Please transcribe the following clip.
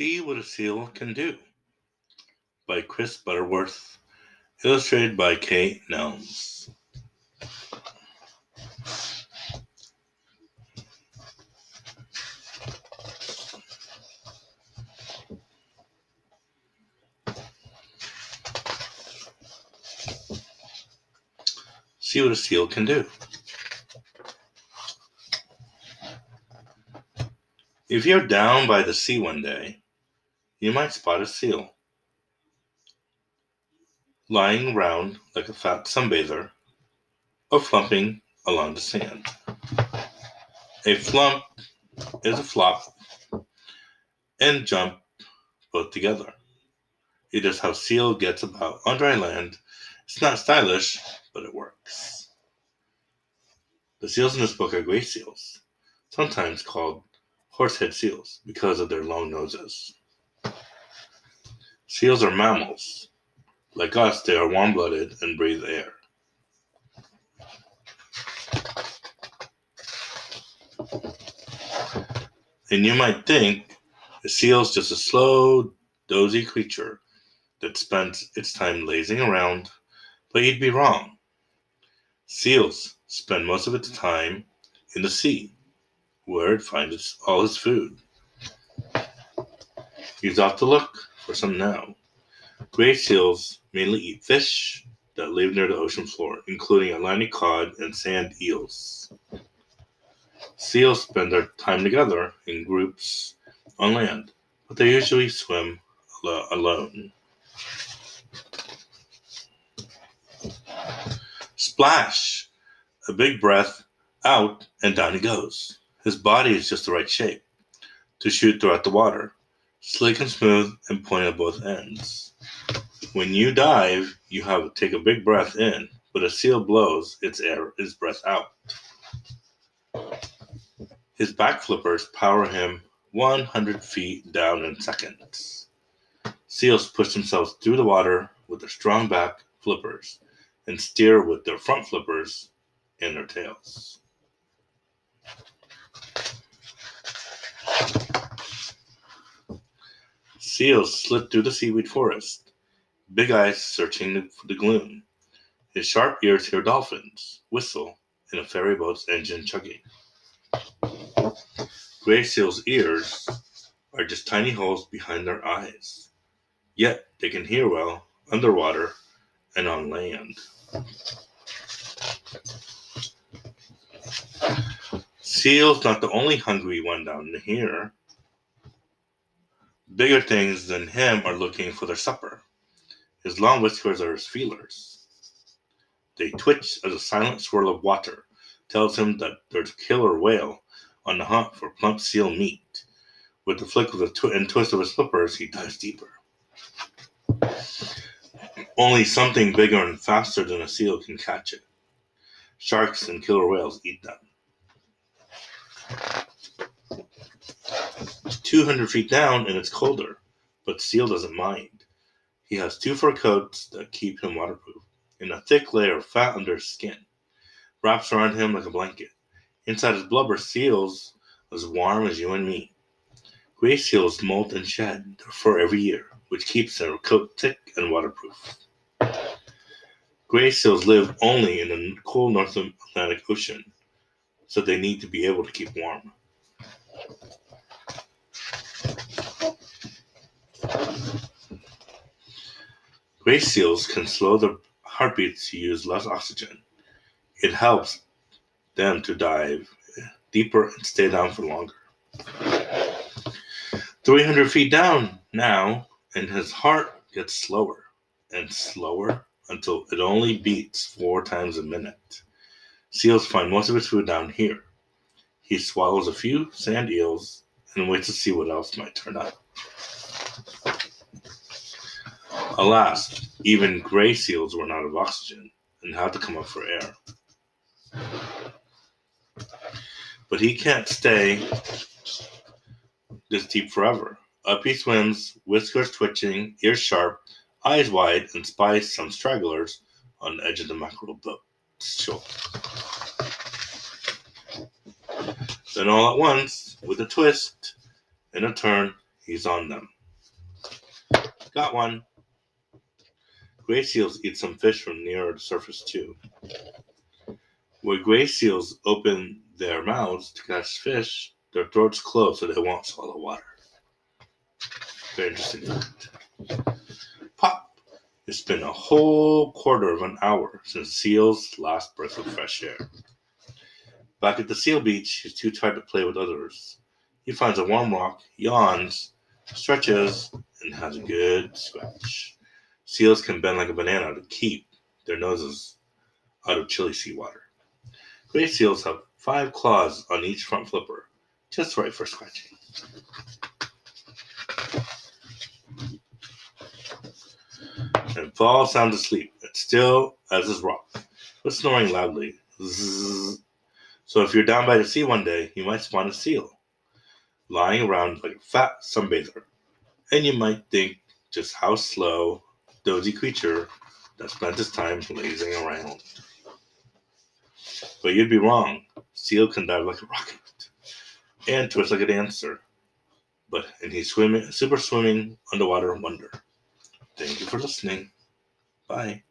See What a Seal Can Do by Chris Butterworth, illustrated by Kate Nelms. See what a seal can do. If you're down by the sea one day, you might spot a seal lying around like a fat sunbather or flumping along the sand. A flump is a flop and jump both together. It is how seal gets about on dry land. It's not stylish, but it works. The seals in this book are gray seals, sometimes called horsehead seals because of their long noses. Seals are mammals. Like us, they are warm-blooded and breathe air. And you might think a seal is just a slow, dozy creature that spends its time lazing around, but you'd be wrong. Seals spend most of its time in the sea, where it finds all its food. He's off to look for some now. Gray seals mainly eat fish that live near the ocean floor, including Atlantic cod and sand eels. Seals spend their time together in groups on land, but they usually swim alone. Splash! A big breath, out, and down he goes. His body is just the right shape to shoot throughout the water, slick and smooth and point at both ends. When you dive, you have to take a big breath in, but a seal blows its breath out. His back flippers power him 100 feet down in seconds. Seals push themselves through the water with their strong back flippers and steer with their front flippers and their tails. Seals slip through the seaweed forest, big eyes searching for the gloom. His sharp ears hear dolphins whistle and a ferry boat's engine chugging. Gray seals' ears are just tiny holes behind their eyes, yet they can hear well underwater and on land. Seal's not the only hungry one down here. Bigger things than him are looking for their supper. His long whiskers are his feelers. They twitch as a silent swirl of water tells him that there's a killer whale on the hunt for plump seal meat. With the flick of and twist of his flippers, he dives deeper. Only something bigger and faster than a seal can catch it. Sharks and killer whales eat them. 200 feet down and it's colder, but seal doesn't mind. He has 2 fur coats that keep him waterproof, and a thick layer of fat under his skin wraps around him like a blanket. Inside his blubber, seals as warm as you and me. Gray seals molt and shed their fur every year, which keeps their coat thick and waterproof. Gray seals live only in the cold North Atlantic Ocean, so they need to be able to keep warm. Gray seals can slow their heartbeats to use less oxygen. It helps them to dive deeper and stay down for longer. 300 feet down now, and his heart gets slower and slower until it only beats 4 times a minute. Seals find most of his food down here. He swallows a few sand eels and waits to see what else might turn up. Alas, even gray seals run out of oxygen and have to come up for air. But he can't stay this deep forever. Up he swims, whiskers twitching, ears sharp, eyes wide, and spies some stragglers on the edge of the mackerel boat's shoal. Then all at once, with a twist and a turn, He's on them. Got one. Gray seals eat some fish from near the surface too. Where gray seals open their mouths to catch fish, their throats close so they won't swallow water. Very interesting fact. Pop! It's been a whole quarter of an hour since Seal's last breath of fresh air. Back at the seal beach, he's too tired to play with others. He finds a warm rock, yawns, stretches, and has a good scratch. Seals can bend like a banana to keep their noses out of chilly seawater. Gray seals have 5 claws on each front flipper, just right for scratching. And fall sound asleep, and still as is rock, but snoring loudly. Zzz. So if you're down by the sea one day, you might spot a seal, lying around like a fat sunbather, and you might think just how slow, dozy creature that spent his time lazing around. But you'd be wrong. Seal can dive like a rocket and twist like a dancer. And he's super swimming underwater wonder. Thank you for listening. Bye.